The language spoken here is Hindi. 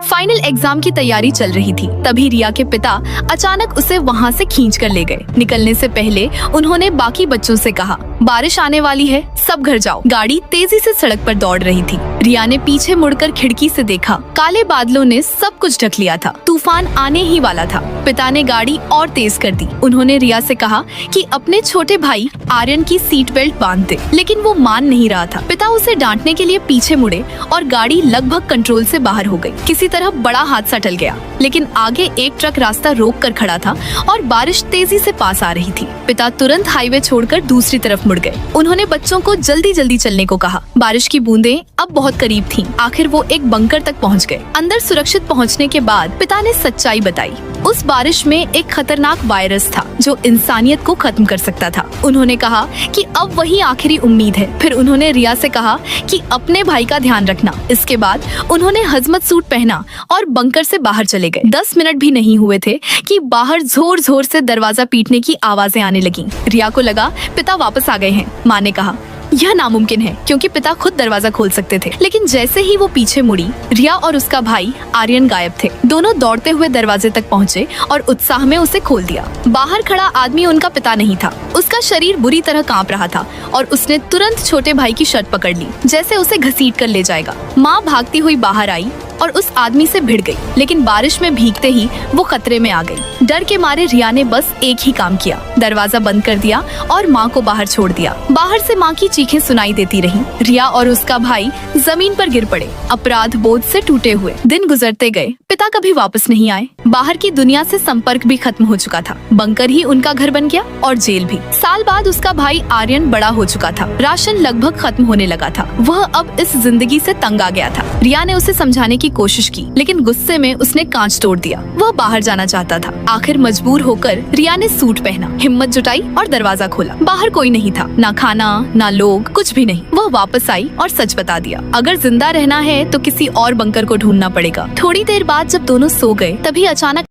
फाइनल एग्जाम की तैयारी चल रही थी। तभी रिया के पिता अचानक उसे वहाँ से खींच कर ले गए। निकलने से पहले उन्होंने बाकी बच्चों से कहा, बारिश आने वाली है, सब घर जाओ। गाड़ी तेजी से सड़क पर दौड़ रही थी। रिया ने पीछे मुड़कर खिड़की से देखा, काले बादलों ने सब कुछ ढक लिया था। तूफान आने ही वाला था। पिता ने गाड़ी और तेज कर दी। उन्होंने रिया से कहा कि अपने छोटे भाई आर्यन की सीट बेल्ट बांध दे, लेकिन वो मान नहीं रहा था। पिता उसे डांटने के लिए पीछे मुड़े और गाड़ी लगभग कंट्रोल से बाहर हो गई। किसी तरह बड़ा हादसा टल गया, लेकिन आगे एक ट्रक रास्ता रोक कर खड़ा था और बारिश तेजी से पास आ रही थी। पिता तुरंत हाईवे छोड़कर दूसरी तरफ मुड़ गए। उन्होंने बच्चों को जल्दी जल्दी चलने को कहा। बारिश की बूंदें अब बहुत करीब थीं। आखिर वो एक बंकर तक पहुंच गए। अंदर सुरक्षित पहुंचने के बाद पिता ने सच्चाई बताई। उस बारिश में एक खतरनाक वायरस था जो इंसानियत को खत्म कर सकता था। उन्होंने कहा कि अब वही आखिरी उम्मीद है। फिर उन्होंने रिया से कहा कि अपने भाई का ध्यान रखना। इसके बाद उन्होंने हजमत सूट पहना और बंकर से बाहर चले गए। 10 मिनट भी नहीं हुए थे कि बाहर जोर जोर से दरवाजा पीटने की आवाजें आने लगीं। रिया को लगा पिता वापस आ गए हैं। माँ ने कहा, यह नामुमकिन है क्योंकि पिता खुद दरवाजा खोल सकते थे। लेकिन जैसे ही वो पीछे मुड़ी, रिया और उसका भाई आर्यन गायब थे। दोनों दौड़ते हुए दरवाजे तक पहुँचे और उत्साह में उसे खोल दिया। बाहर खड़ा आदमी उनका पिता नहीं था। उसका शरीर बुरी तरह कांप रहा था और उसने तुरंत छोटे भाई की शर्ट पकड़ ली, जैसे उसे घसीट कर ले जाएगा। माँ भागती हुई बाहर आई और उस आदमी से भिड़ गई, लेकिन बारिश में भीगते ही वो खतरे में आ गई। डर के मारे रिया ने बस एक ही काम किया, दरवाजा बंद कर दिया और माँ को बाहर छोड़ दिया। बाहर से माँ की चीखें सुनाई देती रहीं। रिया और उसका भाई जमीन पर गिर पड़े, अपराध बोध से टूटे हुए। दिन गुजरते गए। पिता कभी वापस नहीं आए। बाहर की दुनिया से संपर्क भी खत्म हो चुका था। बंकर ही उनका घर बन गया और जेल भी। साल बाद उसका भाई आर्यन बड़ा हो चुका था। राशन लगभग खत्म होने लगा था। वह अब इस जिंदगी से तंग आ गया था। रिया ने उसे समझाने की कोशिश की, लेकिन गुस्से में उसने कांच तोड़ दिया। वह बाहर जाना चाहता था। आखिर मजबूर होकर रिया ने सूट पहना, हिम्मत जुटाई और दरवाजा खोला। बाहर कोई नहीं था, ना खाना ना लोग, कुछ भी नहीं। वह वापस आई और सच बता दिया, अगर जिंदा रहना है तो किसी और बंकर को ढूंढना पड़ेगा। थोड़ी देर बाद जब दोनों सो गए, तभी अचानक